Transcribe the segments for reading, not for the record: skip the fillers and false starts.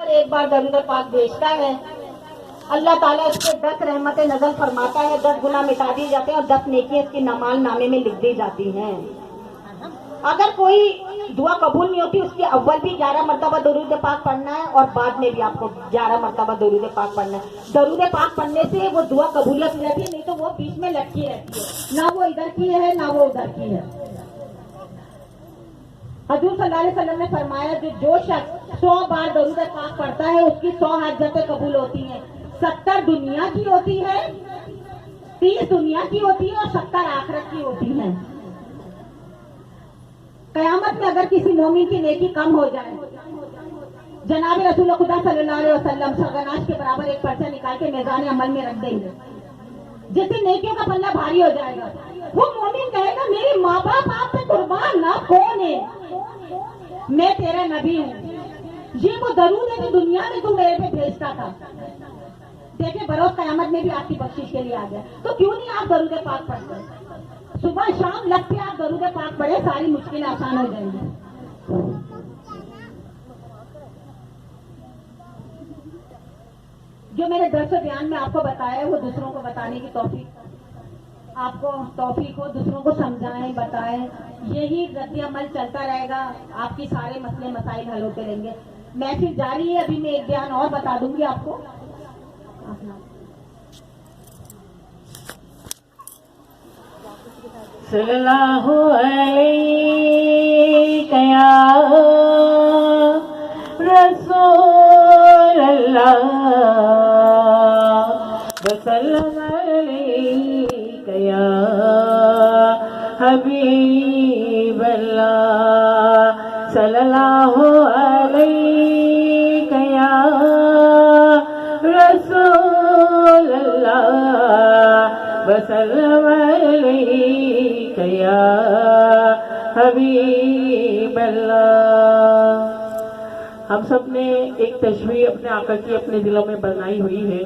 اور ایک بار दरूद पाक भेजता है, अल्लाह ताला इस पे 10 रहमतें नजर फरमाता है, 10 गुनाह मिटा दिए जाते हैं और 10 नेकियां इसके नमाल नामे में लिख दी जाती हैं। अगर कोई दुआ कबूल नहीं होती, उसकी अव्वल भी 11 मरतबा दरूद पाक पढ़ना है और बाद में भी आपको 11 मरतबा दरूद पाक पढ़ना है। दरूद पाक पढ़ने से वो दुआ कबूलियत रहती है, नहीं तो वो बीच में लटकी रहती है, ना वो इधर की है ना वो उधर की है। हजूर सल्लल्लाहु अलैहि वसल्लम ने फरमाया जो शख्स 100 बार दरूद पाक पढ़ता है उसकी 100 हाजतें कबूल होती हैं। 70 दुनिया की होती है, 30 दुनिया की होती है और 70 आखिरत की होती है। कयामत में अगर किसी मोमिन की नेकी कम हो जाए, जनाब रसूल खुदा सल्लल्लाहु अलैहि वसल्लम सरगनाश के बराबर एक पर्चा निकाल के मैदान अमल में रख देंगे, जिससे नेकियों का पल्ला भारी हो जाएगा। वो मोमिन कहेगा मेरे माँ बाप आप पे कुर्बान, ना कौन है, मैं तेरा नबी हूँ। ये वो दरूद है जो दुनिया में तू मेरे पे भेजता था, देखे बरोज कयामत में भी आपकी बख्शिश के लिए आ गया। तो क्यों नहीं आप दरूद पाक पढ़ते? सुबह शाम लग के आप दरूद पाक पढ़े, सारी मुश्किलें आसान हो जाएंगी। जो मेरे दर्स बयान में आपको बताया है वो दूसरों को बताने की आपको तौफीक हो, दूसरों को समझाएं, बताएं, यही रद्द अमल चलता रहेगा, आपकी सारे मसले मसाइल हल होते रहेंगे। महफिल जारी है, अभी मैं एक बयान और बता दूंगी आपको। सल्लल्लाहु अलैहि या रसूल अल्लाह वसल्लम अलैहि या हबीब अल्लाह सल्लल्लाहु अलैहि या रसूल अल्लाह वसल्लम अलैहि या हबीब अल्लाह। हम सब ने एक तशबीह अपने आका की अपने दिलों में बनाई हुई है,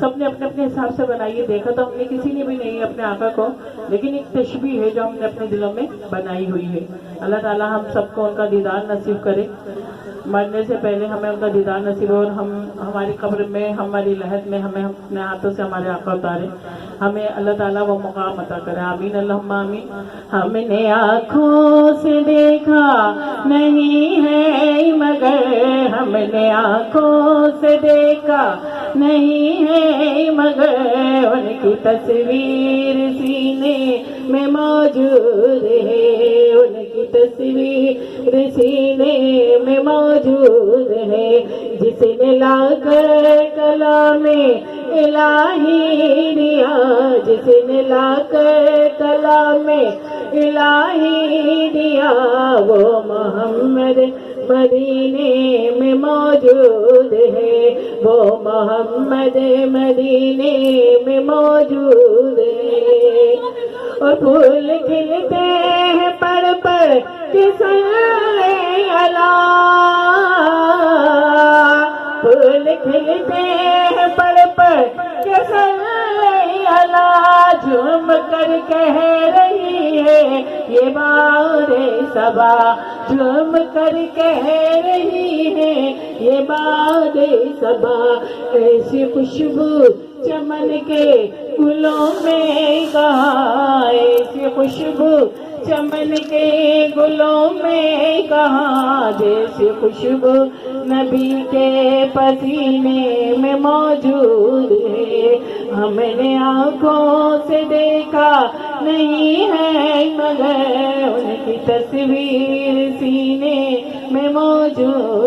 सब ने अपने अपने हिसाब से बनाई है। देखा तो हमने किसी ने भी नहीं अपने आका को, लेकिन एक तशबीह है जो हमने अपने दिलों में बनाई हुई है। अल्लाह ताला हम सबको उनका दीदार नसीब करे, मरने से पहले हमें उनका दीदार नसीब हो और हम हमारी कब्र में हमारी लहद में हमें अपने हाथों से हमारे आका उतारे, हमें अल्लाह ताला वो मुकाम अता करे। आमीन अल्लाहुम्मा आमीन। हमने आँखों से देखा नहीं है मगर, हमने आँखों से देखा नहीं है मगर, उनकी तस्वीर सीने में मौजूद है, उनकी तस्वीर सीने में मौजूद है। जिसने लाकर कलामे इलाही दिया, जिसने लाकर कलामे इलाही दिया, वो मोहम्मद मदीने में मौजूद है, वो मोहम्मद मदीने में मौजूद है। और फूल खिलते हैं पर किसने अला, फूल खिलते हैं पर किसने अला, झूम कर कह रही है ये बारे सबा, झूम कर कह रही है ये बारे सबा। ऐसी खुशबू चमन के गुलों में कहाँ, ऐसी खुशबू चमन के गुलों में कहाँ, जैसे खुशबू नबी के पसीने में मौजूद है। हमने आँखों से देखा नहीं है मगर, उनकी तस्वीर सीने में मौजूद